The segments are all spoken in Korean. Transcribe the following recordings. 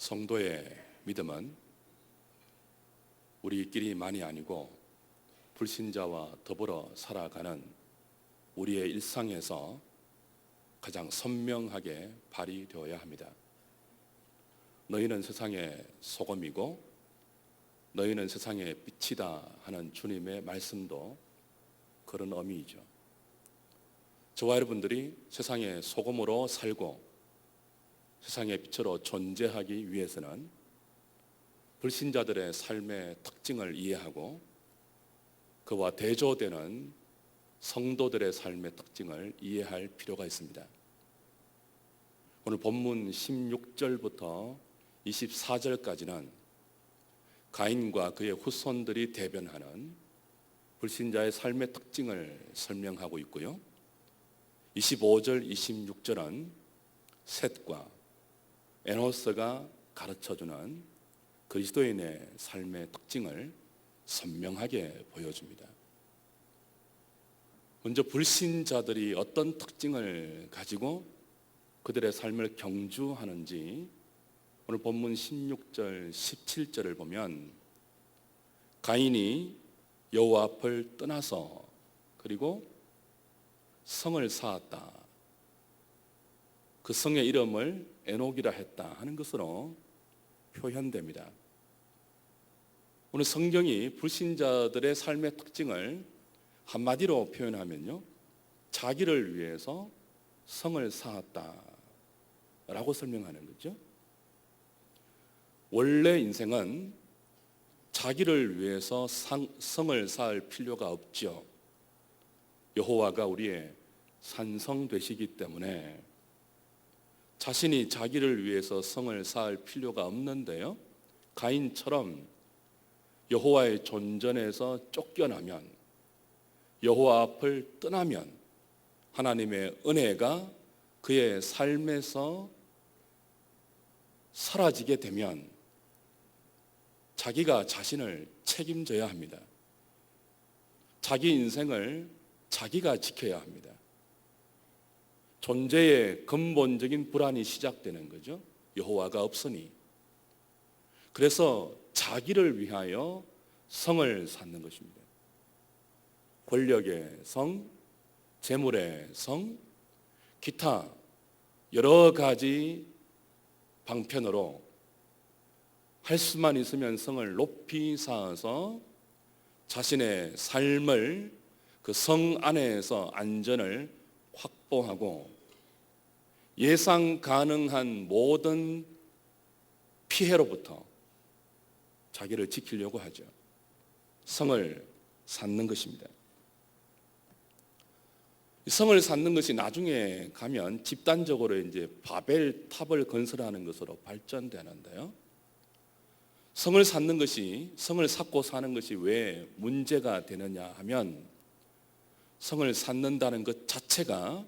성도의 믿음은 우리끼리만이 아니고 불신자와 더불어 살아가는 우리의 일상에서 가장 선명하게 발휘되어야 합니다. 너희는 세상의 소금이고 너희는 세상의 빛이다 하는 주님의 말씀도 그런 의미이죠. 저와 여러분들이 세상의 소금으로 살고 세상의 빛으로 존재하기 위해서는 불신자들의 삶의 특징을 이해하고 그와 대조되는 성도들의 삶의 특징을 이해할 필요가 있습니다. 오늘 본문 16절부터 24절까지는 가인과 그의 후손들이 대변하는 불신자의 삶의 특징을 설명하고 있고요. 25절, 26절은 셋과 에노스가 가르쳐주는 그리스도인의 삶의 특징을 선명하게 보여줍니다. 먼저 불신자들이 어떤 특징을 가지고 그들의 삶을 경주하는지 오늘 본문 16절, 17절을 보면 가인이 여호와 앞을 떠나서 그리고 성을 쌓았다. 그 성의 이름을 에녹이라 했다 하는 것으로 표현됩니다. 오늘 성경이 불신자들의 삶의 특징을 한마디로 표현하면요, 자기를 위해서 성을 쌓았다라고 설명하는 거죠. 원래 인생은 자기를 위해서 성을 쌓을 필요가 없죠. 여호와가 우리의 산성 되시기 때문에 자신이 자기를 위해서 성을 쌓을 필요가 없는데요, 가인처럼 여호와의 존전에서 쫓겨나면, 여호와 앞을 떠나면 하나님의 은혜가 그의 삶에서 사라지게 되면 자기가 자신을 책임져야 합니다. 자기 인생을 자기가 지켜야 합니다. 존재의 근본적인 불안이 시작되는 거죠. 여호와가 없으니. 그래서 자기를 위하여 성을 쌓는 것입니다. 권력의 성, 재물의 성, 기타 여러 가지 방편으로 할 수만 있으면 성을 높이 쌓아서 자신의 삶을 그 성 안에서 안전을 확보하고 예상 가능한 모든 피해로부터 자기를 지키려고 하죠. 성을 쌓는 것입니다. 성을 쌓는 것이 나중에 가면 집단적으로 이제 바벨 탑을 건설하는 것으로 발전되는데요. 성을 쌓는 것이, 성을 쌓고 사는 것이 왜 문제가 되느냐 하면, 성을 쌓는다는 것 자체가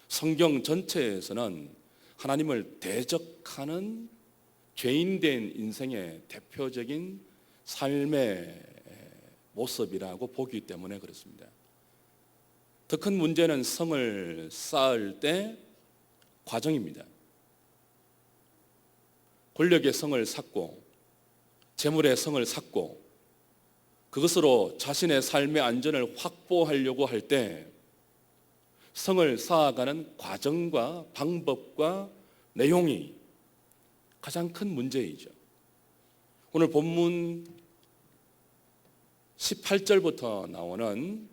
성경 전체에서는 하나님을 대적하는 죄인된 인생의 대표적인 삶의 모습이라고 보기 때문에 그렇습니다. 더 큰 문제는 성을 쌓을 때 과정입니다. 권력의 성을 쌓고 재물의 성을 쌓고 그것으로 자신의 삶의 안전을 확보하려고 할 때 성을 쌓아가는 과정과 방법과 내용이 가장 큰 문제이죠. 오늘 본문 18절부터 나오는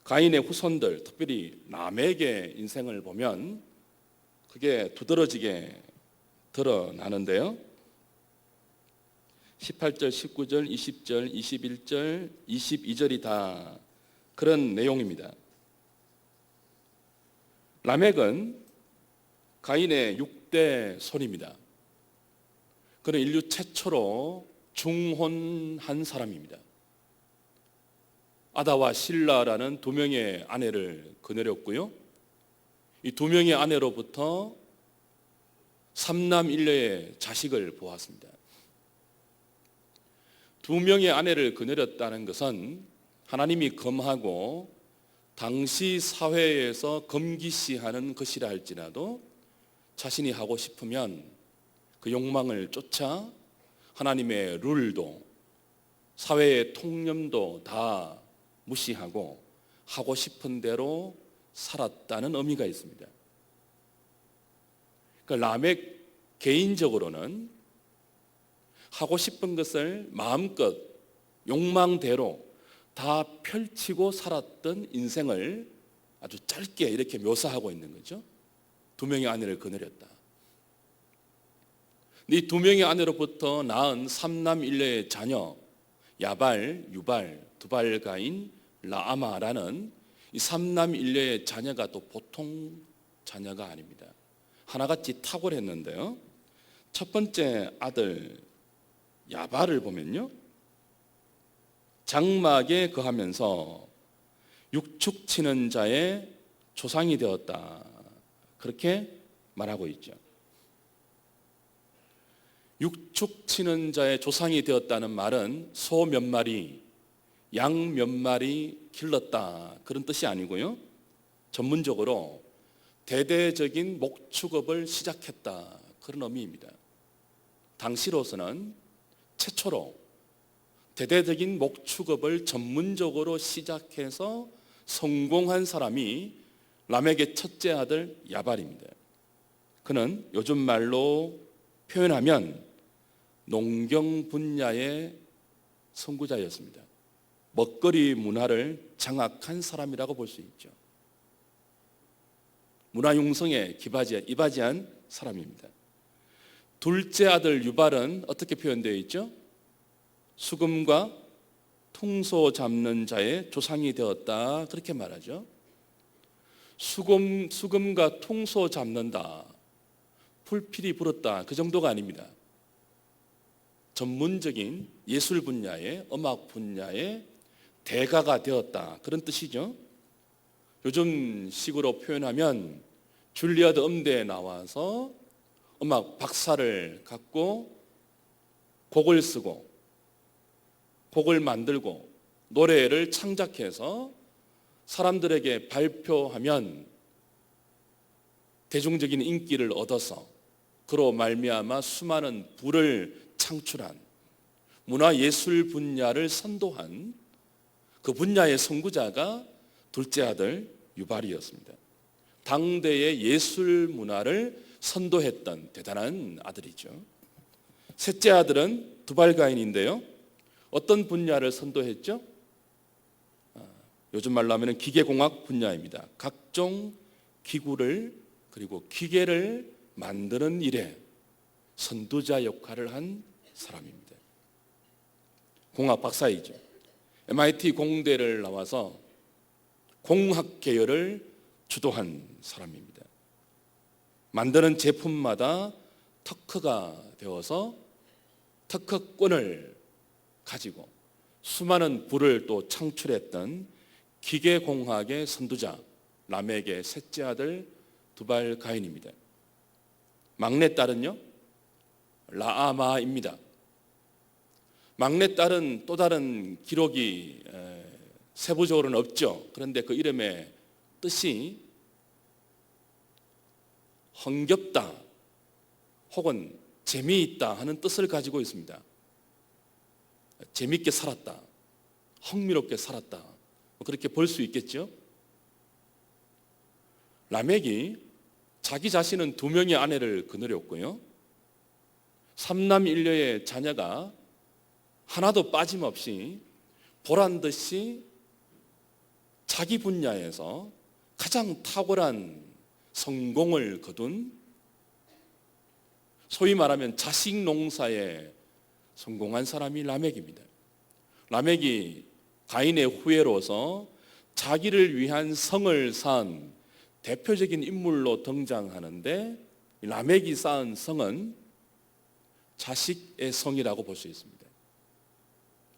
가인의 후손들, 특별히 라멕의 인생을 보면 그게 두드러지게 드러나는데요. 18절, 19절, 20절, 21절, 22절이 다 그런 내용입니다. 라멕은 가인의 6대 손입니다. 그는 인류 최초로 중혼한 사람입니다. 아다와 실라라는 두 명의 아내를 거느렸고요. 이 두 명의 아내로부터 3남 1녀의 자식을 보았습니다. 두 명의 아내를 거느렸다는 것은 하나님이 금하고 당시 사회에서 금기시하는 것이라 할지라도 자신이 하고 싶으면 그 욕망을 쫓아 하나님의 룰도 사회의 통념도 다 무시하고 하고 싶은 대로 살았다는 의미가 있습니다. 그러니까 라멕 개인적으로는 하고 싶은 것을 마음껏 욕망대로 다 펼치고 살았던 인생을 아주 짧게 이렇게 묘사하고 있는 거죠. 두 명의 아내를 거느렸다. 이 두 명의 아내로부터 낳은 삼남일녀의 자녀 야발, 유발, 두발가인, 라아마라는 이 삼남일녀의 자녀가 또 보통 자녀가 아닙니다. 하나같이 탁월했는데요. 첫 번째 아들 야발을 보면요, 장막에 거하면서 육축 치는 자의 조상이 되었다, 그렇게 말하고 있죠. 육축 치는 자의 조상이 되었다는 말은 소 몇 마리, 양 몇 마리 길렀다, 그런 뜻이 아니고요, 전문적으로 대대적인 목축업을 시작했다, 그런 의미입니다. 당시로서는 최초로 대대적인 목축업을 전문적으로 시작해서 성공한 사람이 라멕의 첫째 아들 야발입니다. 그는 요즘 말로 표현하면 농경 분야의 선구자였습니다. 먹거리 문화를 장악한 사람이라고 볼 수 있죠. 문화 융성에 이바지한 사람입니다. 둘째 아들 유발은 어떻게 표현되어 있죠? 수금과 퉁소 잡는 자의 조상이 되었다, 그렇게 말하죠. 수금과 퉁소 잡는다, 풀필이 불었다, 그 정도가 아닙니다. 전문적인 예술 분야의, 음악 분야의 대가가 되었다, 그런 뜻이죠. 요즘 식으로 표현하면 줄리아드 음대에 나와서 음악 박사를 갖고 곡을 쓰고 곡을 만들고 노래를 창작해서 사람들에게 발표하면 대중적인 인기를 얻어서 그로 말미암아 수많은 부를 창출한 문화예술 분야를 선도한 그 분야의 선구자가 둘째 아들 유발이었습니다. 당대의 예술 문화를 선도했던 대단한 아들이죠. 셋째 아들은 두발가인인데요, 어떤 분야를 선도했죠? 요즘 말로 하면 기계공학 분야입니다. 각종 기구를 그리고 기계를 만드는 일에 선두자 역할을 한 사람입니다. 공학 박사이죠. MIT 공대를 나와서 공학 계열을 주도한 사람입니다. 만드는 제품마다 특허가 되어서 특허권을 가지고 수많은 부를 또 창출했던 기계공학의 선두자 라멕의 셋째 아들 두발가인입니다. 막내딸은요, 라아마입니다. 막내딸은 또 다른 기록이 세부적으로는 없죠. 그런데 그 이름의 뜻이 흥겹다 혹은 재미있다 하는 뜻을 가지고 있습니다. 재미있게 살았다, 흥미롭게 살았다, 그렇게 볼 수 있겠죠. 라멕이 자기 자신은 두 명의 아내를 거느렸고요, 삼남일녀의 자녀가 하나도 빠짐없이 보란듯이 자기 분야에서 가장 탁월한 성공을 거둔, 소위 말하면 자식 농사에 성공한 사람이 라멕입니다. 라멕이 가인의 후예로서 자기를 위한 성을 쌓은 대표적인 인물로 등장하는데, 라멕이 쌓은 성은 자식의 성이라고 볼 수 있습니다.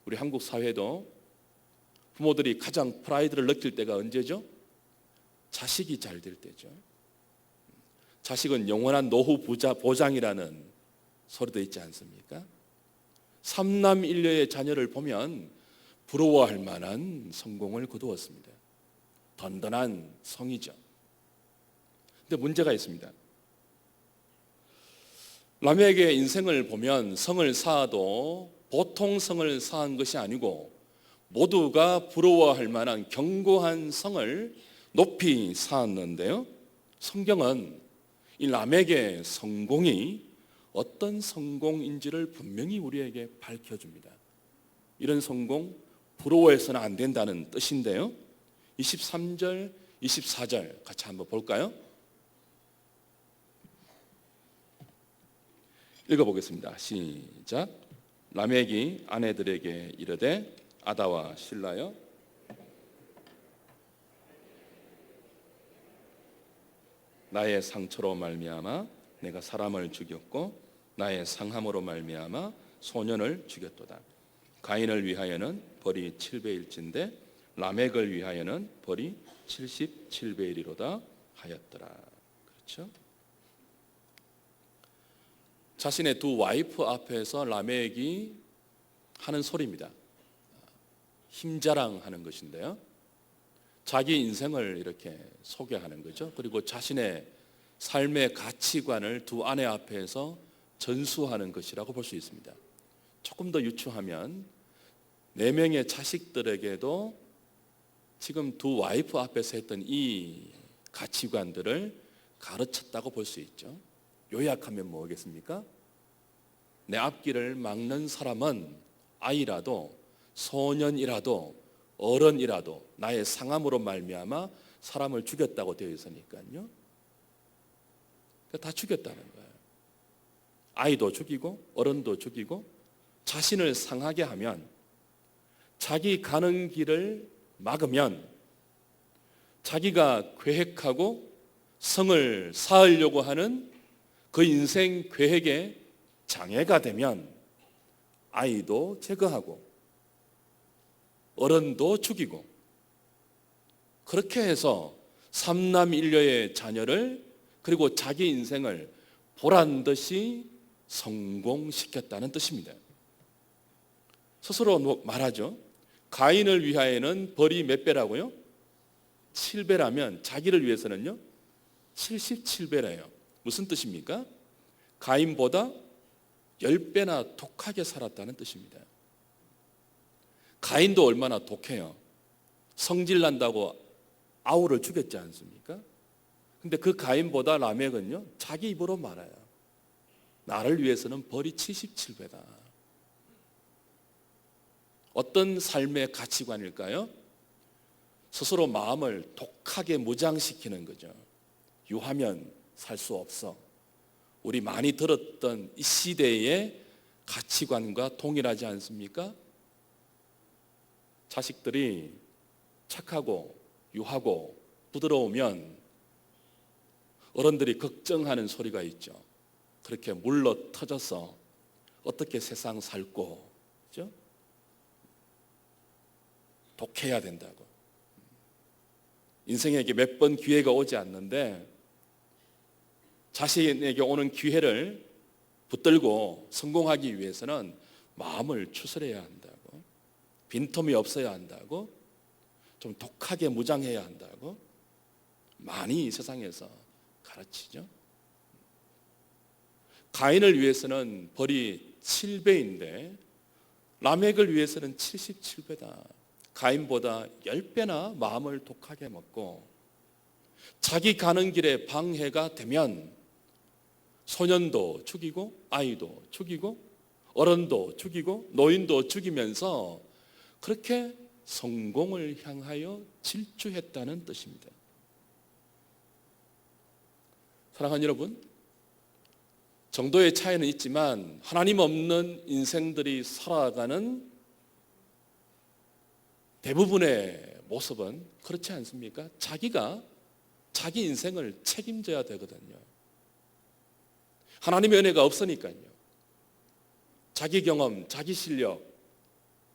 우리 한국 사회도 부모들이 가장 프라이드를 느낄 때가 언제죠? 자식이 잘 될 때죠. 자식은 영원한 노후 보장이라는 소리도 있지 않습니까? 삼남일녀의 자녀를 보면 부러워할 만한 성공을 거두었습니다. 든든한 성이죠. 근데 문제가 있습니다. 라멕의 인생을 보면 성을 쌓아도 보통 성을 쌓은 것이 아니고 모두가 부러워할 만한 견고한 성을 높이 쌓았는데요. 성경은 이 라멕의 성공이 어떤 성공인지를 분명히 우리에게 밝혀줍니다. 이런 성공 부러워해서는 안 된다는 뜻인데요. 23절, 24절 같이 한번 볼까요? 읽어보겠습니다. 시작. 라멕이 아내들에게 이르되 아다와 실라여, 나의 상처로 말미암아 내가 사람을 죽였고 나의 상함으로 말미암아 소년을 죽였도다. 가인을 위하여는 벌이 7배일진데 라멕을 위하여는 벌이 77배이리로다 하였더라. 그렇죠? 자신의 두 와이프 앞에서 라멕이 하는 소리입니다. 힘자랑하는 것인데요. 자기 인생을 이렇게 소개하는 거죠. 그리고 자신의 삶의 가치관을 두 아내 앞에서 전수하는 것이라고 볼 수 있습니다. 조금 더 유추하면 4명의 자식들에게도 지금 두 와이프 앞에서 했던 이 가치관들을 가르쳤다고 볼 수 있죠. 요약하면 뭐겠습니까? 내 앞길을 막는 사람은 아이라도 소년이라도 어른이라도 나의 상함으로 말미암아 사람을 죽였다고 되어 있으니까요. 다 죽였다는 거예요. 아이도 죽이고 어른도 죽이고 자신을 상하게 하면, 자기 가는 길을 막으면, 자기가 계획하고 성을 쌓으려고 하는 그 인생 계획에 장애가 되면 아이도 제거하고 어른도 죽이고, 그렇게 해서 삼남일녀의 자녀를 그리고 자기 인생을 보란듯이 성공시켰다는 뜻입니다. 스스로 말하죠. 가인을 위하여는 벌이 몇 배라고요? 7배라면 자기를 위해서는요 77배래요. 무슨 뜻입니까? 가인보다 10배나 독하게 살았다는 뜻입니다. 가인도 얼마나 독해요. 성질 난다고 아우를 죽였지 않습니까? 근데 그 가인보다 라멕은요 자기 입으로 말해요. 나를 위해서는 벌이 77배다. 어떤 삶의 가치관일까요? 스스로 마음을 독하게 무장시키는 거죠. 유하면 살 수 없어. 우리 많이 들었던 이 시대의 가치관과 동일하지 않습니까? 자식들이 착하고 유하고 부드러우면 어른들이 걱정하는 소리가 있죠. 그렇게 물러 터져서 어떻게 세상 살고, 그렇죠? 독해야 된다고. 인생에게 몇 번 기회가 오지 않는데 자신에게 오는 기회를 붙들고 성공하기 위해서는 마음을 추스려야 한다고, 빈틈이 없어야 한다고, 좀 독하게 무장해야 한다고 많이 세상에서 가르치죠. 가인을 위해서는 벌이 7배인데 라멕을 위해서는 77배다. 가인보다 10배나 마음을 독하게 먹고, 자기 가는 길에 방해가 되면 소년도 죽이고 아이도 죽이고 어른도 죽이고 노인도 죽이면서 그렇게 성공을 향하여 질주했다는 뜻입니다. 사랑하는 여러분, 정도의 차이는 있지만 하나님 없는 인생들이 살아가는 대부분의 모습은 그렇지 않습니까? 자기가 자기 인생을 책임져야 되거든요. 하나님의 은혜가 없으니까요. 자기 경험, 자기 실력,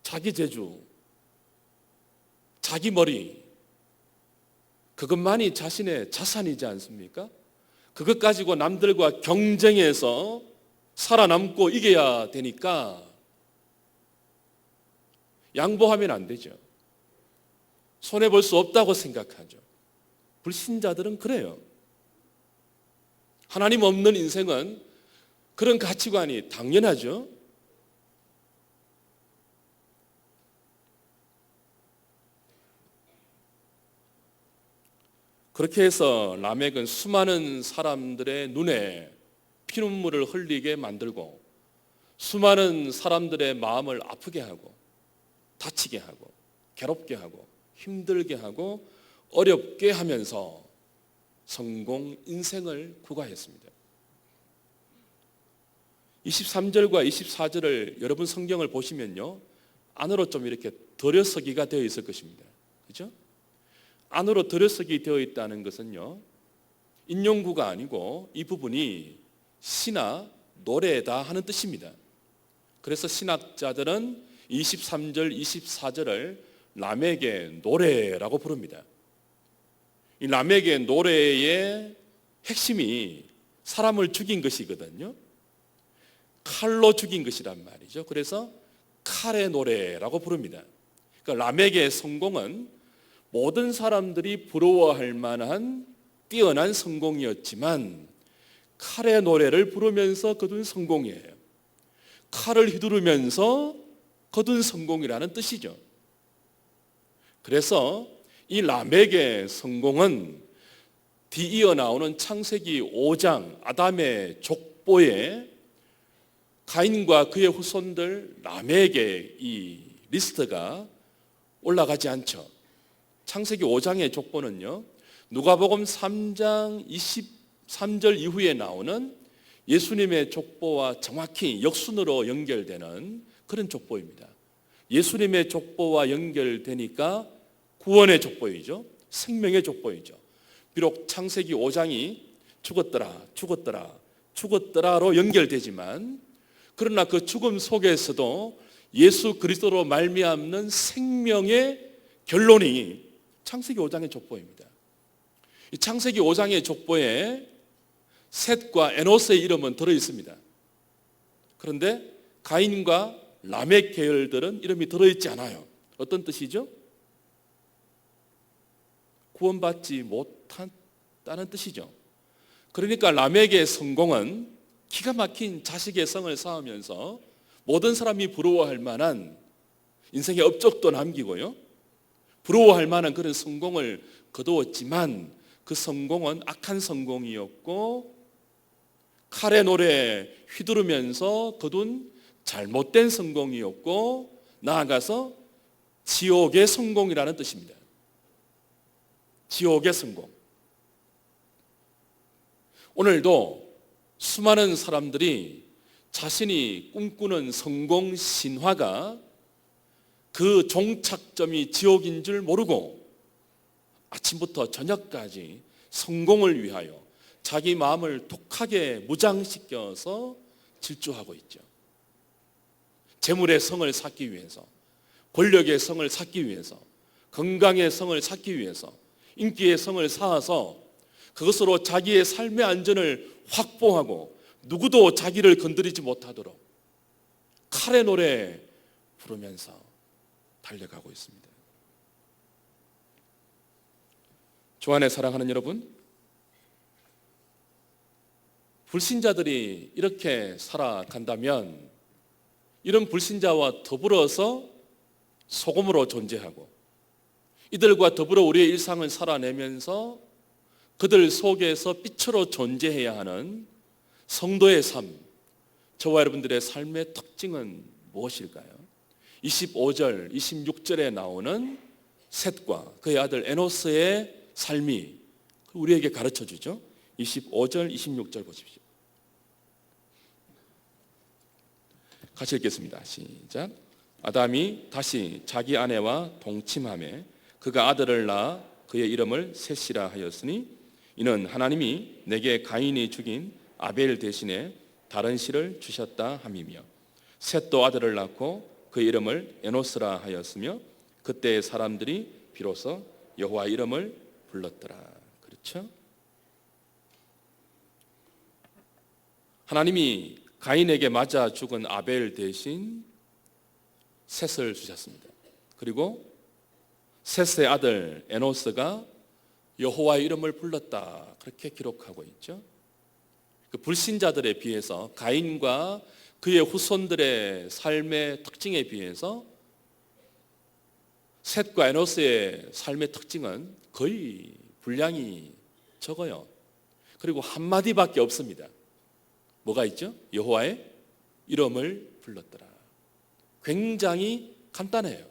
자기 재주, 자기 머리, 그것만이 자신의 자산이지 않습니까? 그것 가지고 남들과 경쟁해서 살아남고 이겨야 되니까 양보하면 안 되죠. 손해볼 수 없다고 생각하죠. 불신자들은 그래요. 하나님 없는 인생은 그런 가치관이 당연하죠. 그렇게 해서 라멕은 수많은 사람들의 눈에 피눈물을 흘리게 만들고 수많은 사람들의 마음을 아프게 하고 다치게 하고 괴롭게 하고 힘들게 하고 어렵게 하면서 성공 인생을 구가했습니다. 23절과 24절을 여러분 성경을 보시면요, 안으로 좀 이렇게 들여서기가 되어 있을 것입니다. 그죠? 안으로 들여서기 되어 있다는 것은요, 인용구가 아니고 이 부분이 시나 노래다 하는 뜻입니다. 그래서 신학자들은 23절, 24절을 라멕의 노래라고 부릅니다. 이 라멕의 노래의 핵심이 사람을 죽인 것이거든요. 칼로 죽인 것이란 말이죠. 그래서 칼의 노래라고 부릅니다. 그러니까 라멕의 성공은 모든 사람들이 부러워할 만한 뛰어난 성공이었지만 칼의 노래를 부르면서 거둔 성공이에요. 칼을 휘두르면서 거둔 성공이라는 뜻이죠. 그래서 이 라멕의 성공은 뒤이어 나오는 창세기 5장 아담의 족보에 가인과 그의 후손들 라멕의 이 리스트가 올라가지 않죠. 창세기 5장의 족보는요, 누가복음 3장 23절 이후에 나오는 예수님의 족보와 정확히 역순으로 연결되는 그런 족보입니다. 예수님의 족보와 연결되니까 구원의 족보이죠. 생명의 족보이죠. 비록 창세기 5장이 죽었더라로 연결되지만 그러나 그 죽음 속에서도 예수 그리스도로 말미암는 생명의 결론이 창세기 5장의 족보입니다. 이 창세기 5장의 족보에 셋과 에노스의 이름은 들어 있습니다. 그런데 가인과 라멕 계열들은 이름이 들어 있지 않아요. 어떤 뜻이죠? 구원받지 못한다는 뜻이죠. 그러니까 라멕의 성공은 기가 막힌 자식의 성을 쌓으면서 모든 사람이 부러워할 만한 인생의 업적도 남기고요, 부러워할 만한 그런 성공을 거두었지만 그 성공은 악한 성공이었고 칼의 노래 휘두르면서 거둔 잘못된 성공이었고 나아가서 지옥의 성공이라는 뜻입니다. 지옥의 성공. 오늘도 수많은 사람들이 자신이 꿈꾸는 성공 신화가 그 종착점이 지옥인 줄 모르고 아침부터 저녁까지 성공을 위하여 자기 마음을 독하게 무장시켜서 질주하고 있죠. 재물의 성을 쌓기 위해서, 권력의 성을 쌓기 위해서, 건강의 성을 쌓기 위해서, 인기의 성을 쌓아서 그것으로 자기의 삶의 안전을 확보하고 누구도 자기를 건드리지 못하도록 칼의 노래 부르면서 달려가고 있습니다. 주 안에 사랑하는 여러분, 불신자들이 이렇게 살아간다면 이런 불신자와 더불어서 소금으로 존재하고 이들과 더불어 우리의 일상을 살아내면서 그들 속에서 빛으로 존재해야 하는 성도의 삶, 저와 여러분들의 삶의 특징은 무엇일까요? 25절, 26절에 나오는 셋과 그의 아들 에노스의 삶이 우리에게 가르쳐주죠. 25절, 26절 보십시오. 같이 읽겠습니다. 시작. 아담이 다시 자기 아내와 동침하매 그가 아들을 낳아 그의 이름을 셋이라 하였으니 이는 하나님이 내게 가인이 죽인 아벨 대신에 다른 씨를 주셨다 함이며 셋도 아들을 낳고 그 이름을 에노스라 하였으며 그때의 사람들이 비로소 여호와 이름을 불렀더라. 그렇죠? 하나님이 가인에게 맞아 죽은 아벨 대신 셋을 주셨습니다. 그리고 셋의 아들 에노스가 여호와의 이름을 불렀다. 그렇게 기록하고 있죠. 그 불신자들에 비해서 가인과 그의 후손들의 삶의 특징에 비해서 셋과 에노스의 삶의 특징은 거의 분량이 적어요. 그리고 한마디밖에 없습니다. 뭐가 있죠? 여호와의 이름을 불렀더라. 굉장히 간단해요.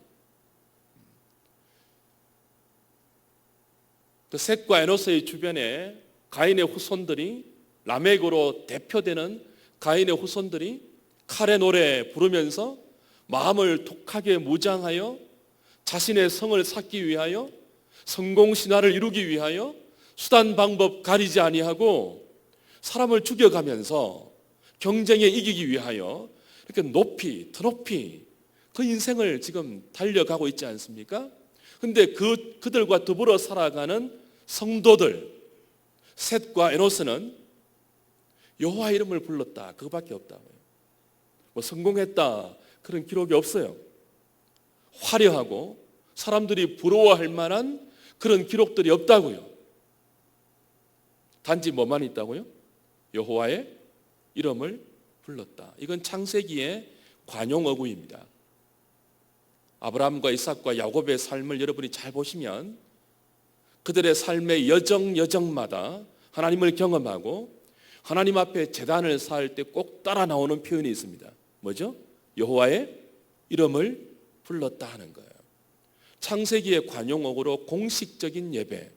그 셋과 에노스의 주변에 가인의 후손들이, 라멕으로 대표되는 가인의 후손들이 칼의 노래 부르면서 마음을 독하게 무장하여 자신의 성을 쌓기 위하여, 성공 신화를 이루기 위하여 수단 방법 가리지 아니하고 사람을 죽여가면서 경쟁에 이기기 위하여 이렇게 높이 더 높이 그 인생을 지금 달려가고 있지 않습니까? 근데 그들과 더불어 살아가는 성도들 셋과 에노스는 여호와 이름을 불렀다, 그거밖에 없다고요. 뭐 성공했다 그런 기록이 없어요. 화려하고 사람들이 부러워할 만한 그런 기록들이 없다고요. 단지 뭐만 있다고요? 여호와의 이름을 불렀다. 이건 창세기의 관용어구입니다. 아브라함과 이삭과 야곱의 삶을 여러분이 잘 보시면 그들의 삶의 여정마다 하나님을 경험하고 하나님 앞에 제단을 쌓을 때 꼭 따라 나오는 표현이 있습니다. 뭐죠? 여호와의 이름을 불렀다 하는 거예요. 창세기의 관용어구로 공식적인 예배,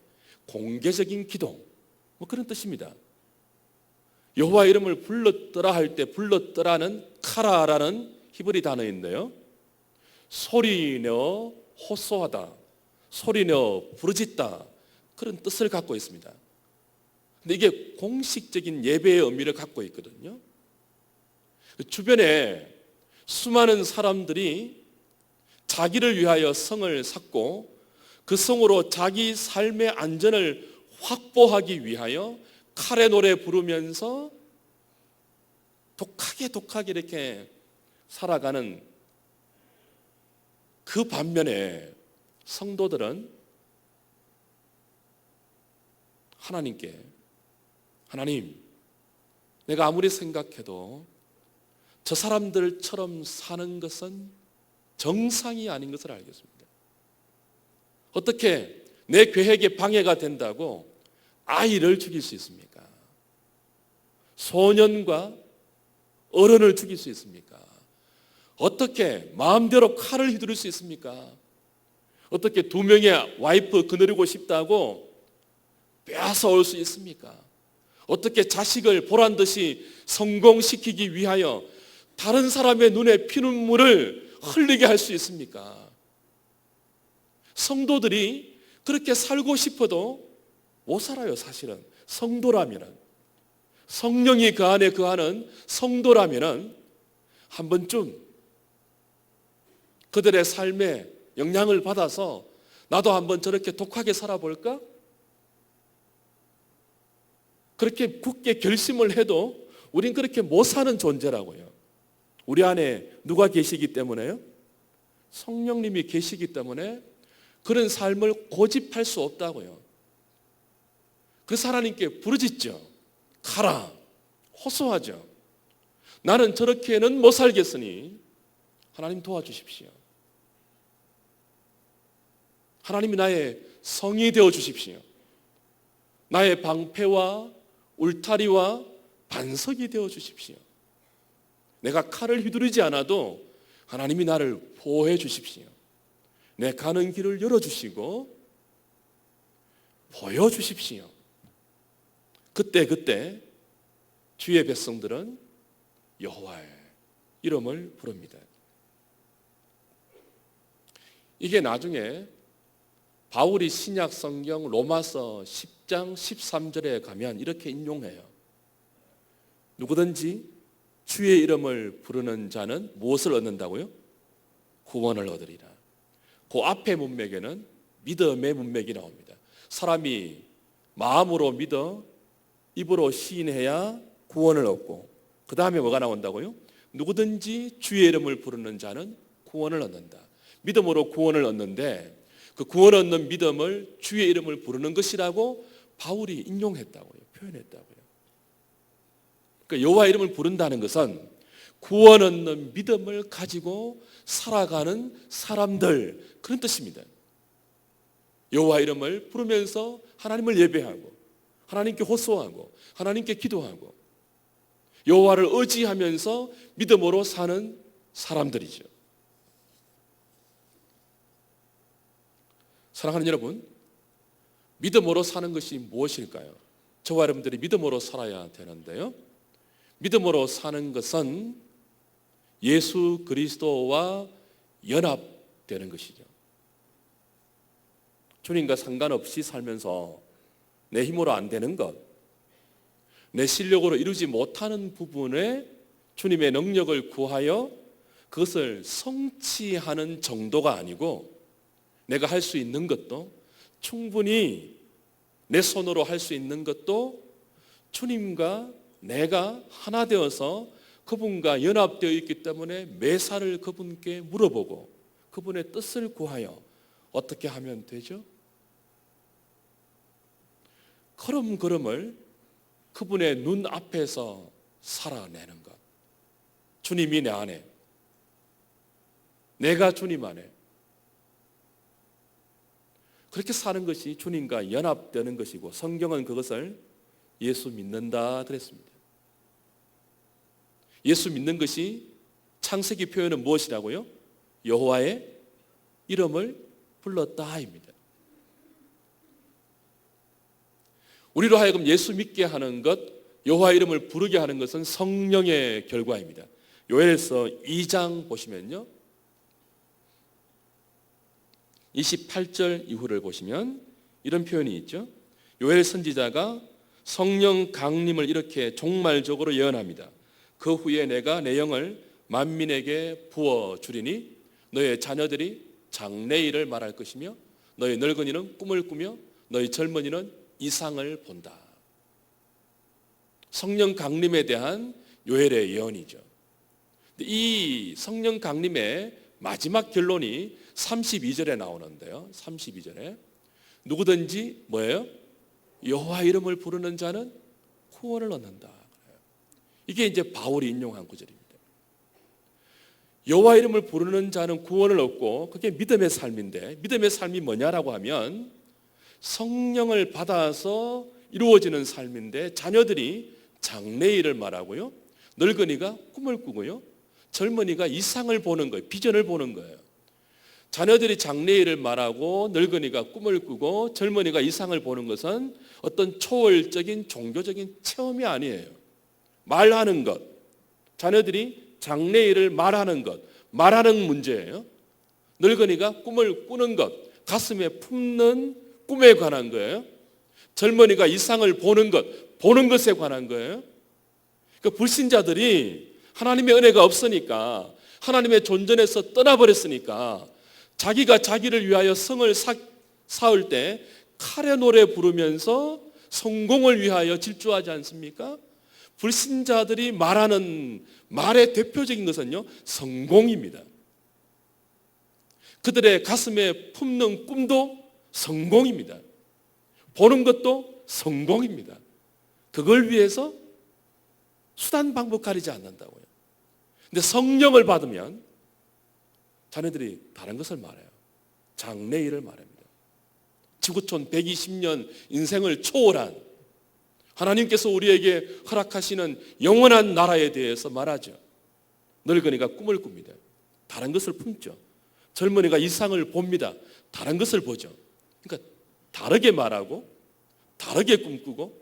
공개적인 기도, 뭐 그런 뜻입니다. 여호와 이름을 불렀더라 할 때 불렀더라는 카라라는 히브리 단어인데요, 소리내어 호소하다, 소리내어 부르짖다, 그런 뜻을 갖고 있습니다. 근데 이게 공식적인 예배의 의미를 갖고 있거든요. 주변에 수많은 사람들이 자기를 위하여 성을 쌓고 그 성으로 자기 삶의 안전을 확보하기 위하여 칼의 노래 부르면서 독하게 이렇게 살아가는 그 반면에 성도들은 하나님께, 하나님, 내가 아무리 생각해도 저 사람들처럼 사는 것은 정상이 아닌 것을 알겠습니다. 어떻게 내 계획에 방해가 된다고 아이를 죽일 수 있습니까? 소년과 어른을 죽일 수 있습니까? 어떻게 마음대로 칼을 휘두를 수 있습니까? 어떻게 두 명의 와이프 거느리고 싶다고 빼앗아올 수 있습니까? 어떻게 자식을 보란 듯이 성공시키기 위하여 다른 사람의 눈에 피눈물을 흘리게 할 수 있습니까? 성도들이 그렇게 살고 싶어도 못 살아요. 사실은 성도라면은, 성령이 그 안에 거하는 성도라면은 한 번쯤 그들의 삶에 영향을 받아서 나도 한번 저렇게 독하게 살아볼까? 그렇게 굳게 결심을 해도 우린 그렇게 못 사는 존재라고요. 우리 안에 누가 계시기 때문에요? 성령님이 계시기 때문에 그런 삶을 고집할 수 없다고요. 그래서 하나님께 부르짖죠. 가라, 호소하죠. 나는 저렇게는 못 살겠으니 하나님 도와주십시오. 하나님이 나의 성이 되어 주십시오. 나의 방패와 울타리와 반석이 되어 주십시오. 내가 칼을 휘두르지 않아도 하나님이 나를 보호해 주십시오. 내 가는 길을 열어주시고 보여주십시오. 그때 주의 백성들은 여호와의 이름을 부릅니다. 이게 나중에 바울이 신약 성경 로마서 10장 13절에 가면 이렇게 인용해요. 누구든지 주의 이름을 부르는 자는 무엇을 얻는다고요? 구원을 얻으리라. 그 앞에 문맥에는 믿음의 문맥이 나옵니다. 사람이 마음으로 믿어 입으로 시인해야 구원을 얻고, 그 다음에 뭐가 나온다고요? 누구든지 주의 이름을 부르는 자는 구원을 얻는다. 믿음으로 구원을 얻는데 그 구원 얻는 믿음을 주의 이름을 부르는 것이라고 바울이 인용했다고요. 표현했다고요. 그러니까 여호와 이름을 부른다는 것은 구원 얻는 믿음을 가지고 살아가는 사람들, 그런 뜻입니다. 여호와 이름을 부르면서 하나님을 예배하고 하나님께 호소하고 하나님께 기도하고 여호와를 의지하면서 믿음으로 사는 사람들이죠. 사랑하는 여러분, 믿음으로 사는 것이 무엇일까요? 저와 여러분들이 믿음으로 살아야 되는데요, 믿음으로 사는 것은 예수 그리스도와 연합되는 것이죠. 주님과 상관없이 살면서 내 힘으로 안 되는 것, 내 실력으로 이루지 못하는 부분에 주님의 능력을 구하여 그것을 성취하는 정도가 아니고, 내가 할 수 있는 것도 충분히 내 손으로 할 수 있는 것도 주님과 내가 하나 되어서 그분과 연합되어 있기 때문에 매사를 그분께 물어보고 그분의 뜻을 구하여 어떻게 하면 되죠? 걸음걸음을 그분의 눈 앞에서 살아내는 것. 주님이 내 안에, 내가 주님 안에, 그렇게 사는 것이 주님과 연합되는 것이고, 성경은 그것을 예수 믿는다 그랬습니다. 예수 믿는 것이 창세기 표현은 무엇이라고요? 여호와의 이름을 불렀다입니다. 우리로 하여금 예수 믿게 하는 것, 여호와 이름을 부르게 하는 것은 성령의 결과입니다. 요엘서 2장 보시면요, 28절 이후를 보시면 이런 표현이 있죠. 요엘 선지자가 성령 강림을 이렇게 종말적으로 예언합니다. 그 후에 내가 내 영을 만민에게 부어주리니 너의 자녀들이 장래일을 말할 것이며 너의 늙은이는 꿈을 꾸며 너의 젊은이는 이상을 본다. 성령 강림에 대한 요엘의 예언이죠. 이 성령 강림의 마지막 결론이 32절에 나오는데요, 32절에 누구든지 뭐예요? 여호와 이름을 부르는 자는 구원을 얻는다. 이게 이제 바울이 인용한 구절입니다. 여호와 이름을 부르는 자는 구원을 얻고, 그게 믿음의 삶인데, 믿음의 삶이 뭐냐라고 하면 성령을 받아서 이루어지는 삶인데, 자녀들이 장래일을 말하고요, 늙은이가 꿈을 꾸고요, 젊은이가 이상을 보는 거예요. 비전을 보는 거예요. 자녀들이 장래일을 말하고 늙은이가 꿈을 꾸고 젊은이가 이상을 보는 것은 어떤 초월적인 종교적인 체험이 아니에요. 말하는 것, 자녀들이 장래일을 말하는 것, 말하는 문제예요. 늙은이가 꿈을 꾸는 것, 가슴에 품는 꿈에 관한 거예요. 젊은이가 이상을 보는 것, 보는 것에 관한 거예요. 그 불신자들이 하나님의 은혜가 없으니까, 하나님의 존전에서 떠나버렸으니까 자기가 자기를 위하여 성을 쌓을 때 칼의 노래 부르면서 성공을 위하여 질주하지 않습니까? 불신자들이 말하는 말의 대표적인 것은요, 성공입니다. 그들의 가슴에 품는 꿈도 성공입니다. 보는 것도 성공입니다. 그걸 위해서 수단 방법 가리지 않는다고요. 근데 성령을 받으면 자녀들이 다른 것을 말해요. 장래일을 말합니다. 지구촌 120년 인생을 초월한 하나님께서 우리에게 허락하시는 영원한 나라에 대해서 말하죠. 늙은이가 꿈을 꿉니다. 다른 것을 품죠. 젊은이가 이상을 봅니다. 다른 것을 보죠. 그러니까 다르게 말하고 다르게 꿈꾸고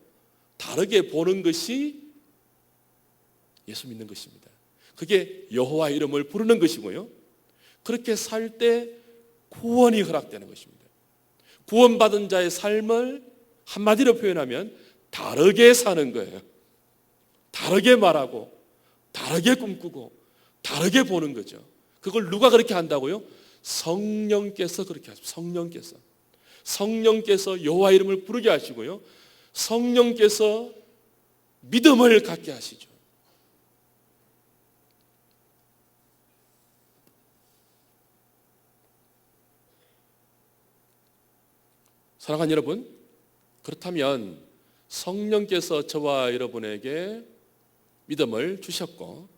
다르게 보는 것이 예수 믿는 것입니다. 그게 여호와 이름을 부르는 것이고요, 그렇게 살 때 구원이 허락되는 것입니다. 구원받은 자의 삶을 한마디로 표현하면 다르게 사는 거예요. 다르게 말하고 다르게 꿈꾸고 다르게 보는 거죠. 그걸 누가 그렇게 한다고요? 성령께서 그렇게 하십니다. 성령께서 여호와 이름을 부르게 하시고요, 성령께서 믿음을 갖게 하시죠. 사랑하는 여러분, 그렇다면 성령께서 저와 여러분에게 믿음을 주셨고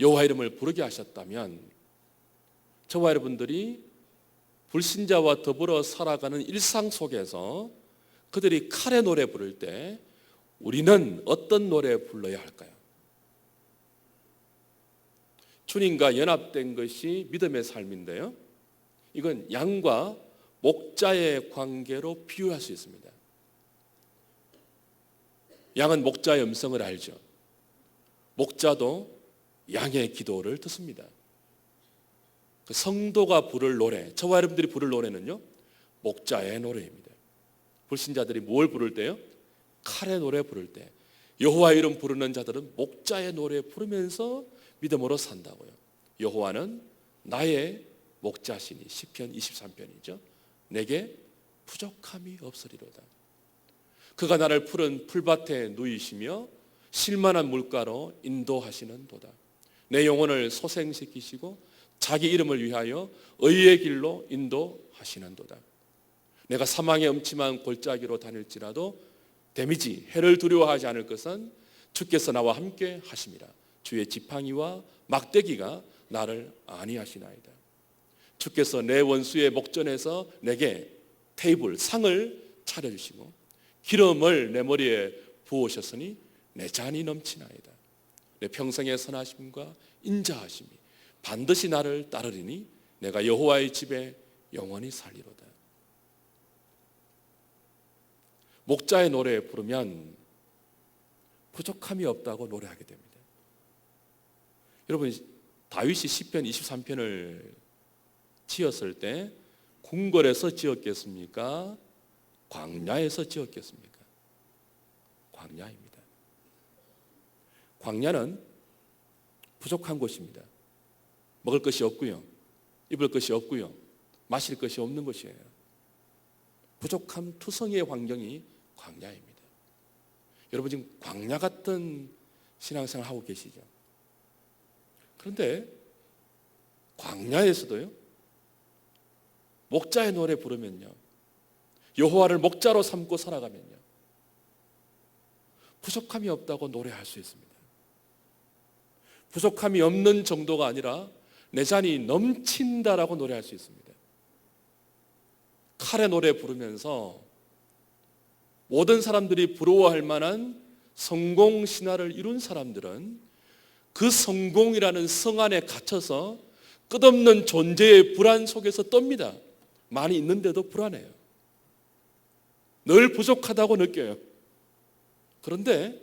여호와 이름을 부르게 하셨다면 저와 여러분들이 불신자와 더불어 살아가는 일상 속에서 그들이 칼의 노래 부를 때 우리는 어떤 노래 불러야 할까요? 주님과 연합된 것이 믿음의 삶인데요, 이건 양과 목자의 관계로 비유할 수 있습니다. 양은 목자의 음성을 알죠. 목자도 양의 기도를 듣습니다. 성도가 부를 노래, 저와 여러분들이 부를 노래는요, 목자의 노래입니다. 불신자들이 뭘 부를 때요? 칼의 노래 부를 때, 여호와 이름 부르는 자들은 목자의 노래 부르면서 믿음으로 산다고요. 여호와는 나의 목자시니, 시편 23편이죠. 내게 부족함이 없으리로다. 그가 나를 푸른 풀밭에 누이시며 실만한 물가로 인도하시는 도다. 내 영혼을 소생시키시고 자기 이름을 위하여 의의 길로 인도하시는 도다. 내가 사망의 음침한 골짜기로 다닐지라도 데미지, 해를 두려워하지 않을 것은 주께서 나와 함께 하심이라. 주의 지팡이와 막대기가 나를 안위하시나이다. 주께서 내 원수의 목전에서 내게 테이블, 상을 차려주시고 기름을 내 머리에 부으셨으니 내 잔이 넘치나이다. 내 평생의 선하심과 인자하심이 반드시 나를 따르리니 내가 여호와의 집에 영원히 살리로다. 목자의 노래 부르면 부족함이 없다고 노래하게 됩니다. 여러분, 다윗이 시편 23편을 지었을 때 궁궐에서 지었겠습니까? 광야에서 지었겠습니까? 광야입니다. 광야는 부족한 곳입니다. 먹을 것이 없고요, 입을 것이 없고요, 마실 것이 없는 곳이에요. 부족함 투성이의 환경이 광야입니다. 여러분 지금 광야 같은 신앙생활 하고 계시죠? 그런데 광야에서도요, 목자의 노래 부르면요, 여호와를 목자로 삼고 살아가면요, 부족함이 없다고 노래할 수 있습니다. 부족함이 없는 정도가 아니라 내 잔이 넘친다라고 노래할 수 있습니다. 칼의 노래 부르면서 모든 사람들이 부러워할 만한 성공 신화를 이룬 사람들은 그 성공이라는 성 안에 갇혀서 끝없는 존재의 불안 속에서 떱니다. 많이 있는데도 불안해요. 늘 부족하다고 느껴요. 그런데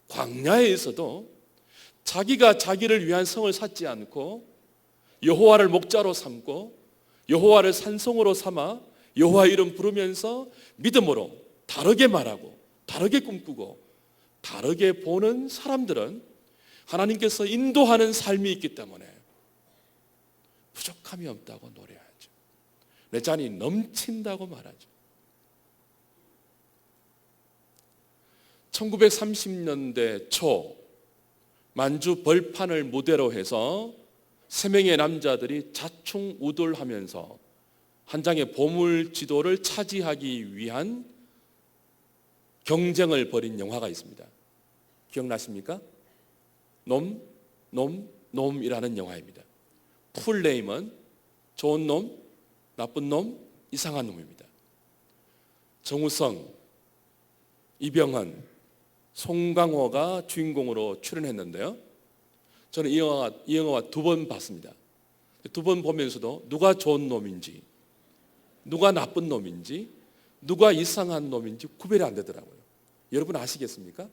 광야에서도 자기가 자기를 위한 성을 쌓지 않고 여호와를 목자로 삼고 여호와를 산성으로 삼아 여호와 이름 부르면서 믿음으로 다르게 말하고 다르게 꿈꾸고 다르게 보는 사람들은 하나님께서 인도하는 삶이 있기 때문에 부족함이 없다고 노래하죠. 내 잔이 넘친다고 말하죠. 1930년대 초 만주 벌판을 무대로 해서 3명의 남자들이 자충우돌하면서 한 장의 보물 지도를 차지하기 위한 경쟁을 벌인 영화가 있습니다. 기억나십니까? 놈이라는 영화입니다. 풀네임은 좋은 놈, 나쁜 놈, 이상한 놈입니다. 정우성, 이병헌, 송강호가 주인공으로 출연했는데요, 저는 이 영화 2번 봤습니다. 2번 보면서도 누가 좋은 놈인지, 누가 나쁜 놈인지, 누가 이상한 놈인지 구별이 안 되더라고요. 여러분 아시겠습니까?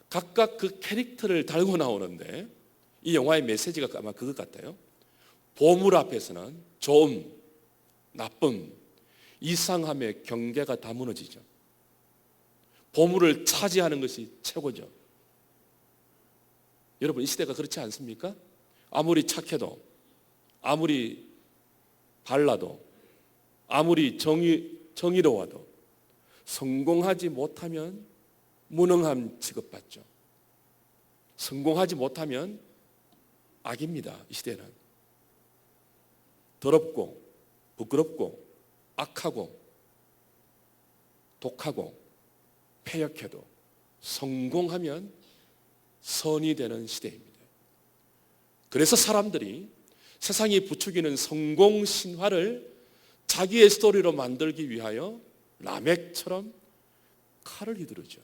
각각 그 캐릭터를 달고 나오는데 이 영화의 메시지가 아마 그것 같아요. 보물 앞에서는 좋음, 나쁨, 이상함의 경계가 다 무너지죠. 보물을 차지하는 것이 최고죠. 여러분 이 시대가 그렇지 않습니까? 아무리 착해도, 아무리 발라도, 아무리 정의로워도 성공하지 못하면 무능함 취급받죠. 성공하지 못하면 악입니다. 이 시대는 더럽고 부끄럽고 악하고 독하고 폐역해도 성공하면 선이 되는 시대입니다. 그래서 사람들이 세상이 부추기는 성공 신화를 자기의 스토리로 만들기 위하여 라멕처럼 칼을 휘두르죠.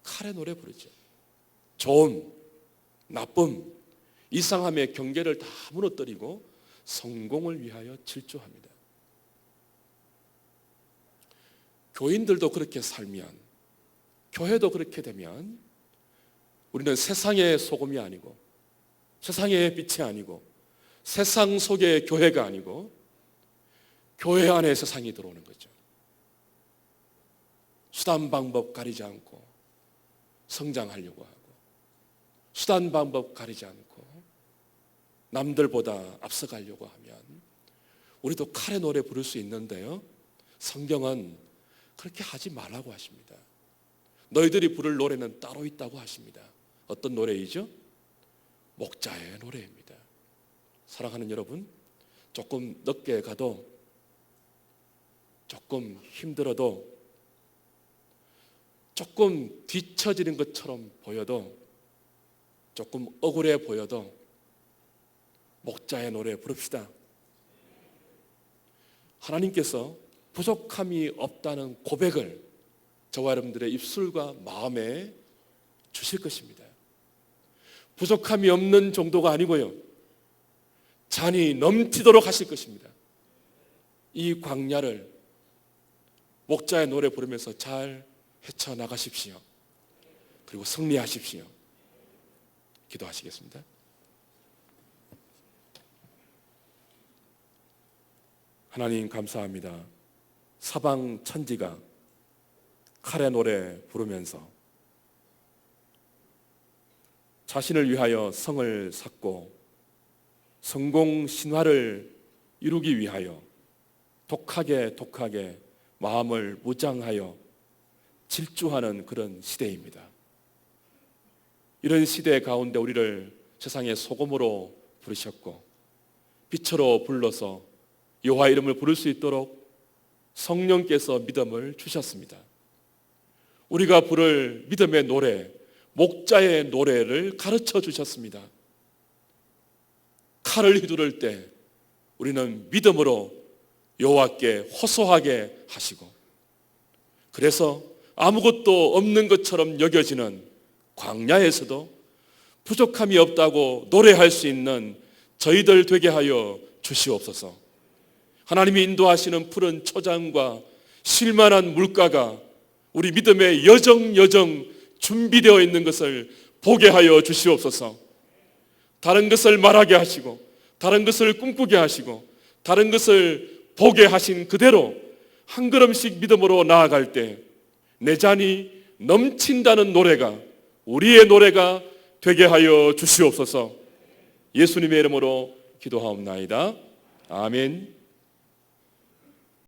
칼의 노래 부르죠. 좋음, 나쁨, 이상함의 경계를 다 무너뜨리고 성공을 위하여 질주합니다. 교인들도 그렇게 살면, 교회도 그렇게 되면 우리는 세상의 소금이 아니고, 세상의 빛이 아니고, 세상 속의 교회가 아니고 교회 안에 세상이 들어오는 거죠. 수단 방법 가리지 않고 성장하려고 하고, 수단 방법 가리지 않고 남들보다 앞서가려고 하면 우리도 칼의 노래 부를 수 있는데요, 성경은 그렇게 하지 말라고 하십니다. 너희들이 부를 노래는 따로 있다고 하십니다. 어떤 노래이죠? 목자의 노래입니다. 사랑하는 여러분, 조금 늦게 가도, 조금 힘들어도, 조금 뒤처지는 것처럼 보여도, 조금 억울해 보여도 목자의 노래 부릅시다. 하나님께서 부족함이 없다는 고백을 저와 여러분들의 입술과 마음에 주실 것입니다. 부족함이 없는 정도가 아니고요, 잔이 넘치도록 하실 것입니다. 이 광야를 목자의 노래 부르면서 잘 헤쳐나가십시오. 그리고 승리하십시오. 기도하시겠습니다. 하나님 감사합니다. 사방 천지가 칼의 노래 부르면서 자신을 위하여 성을 샀고 성공 신화를 이루기 위하여 독하게 마음을 무장하여 질주하는 그런 시대입니다. 이런 시대 가운데 우리를 세상의 소금으로 부르셨고 빛으로 불러서 여호와 이름을 부를 수 있도록 성령께서 믿음을 주셨습니다. 우리가 부를 믿음의 노래, 목자의 노래를 가르쳐 주셨습니다. 칼을 휘두를 때 우리는 믿음으로 여호와께 호소하게 하시고, 그래서 아무것도 없는 것처럼 여겨지는 광야에서도 부족함이 없다고 노래할 수 있는 저희들 되게 하여 주시옵소서. 하나님이 인도하시는 푸른 초장과 쉴만한 물가가 우리 믿음의 여정 준비되어 있는 것을 보게 하여 주시옵소서. 다른 것을 말하게 하시고, 다른 것을 꿈꾸게 하시고, 다른 것을 보게 하신 그대로 한 걸음씩 믿음으로 나아갈 때 내 잔이 넘친다는 노래가 우리의 노래가 되게 하여 주시옵소서. 예수님의 이름으로 기도하옵나이다. 아멘.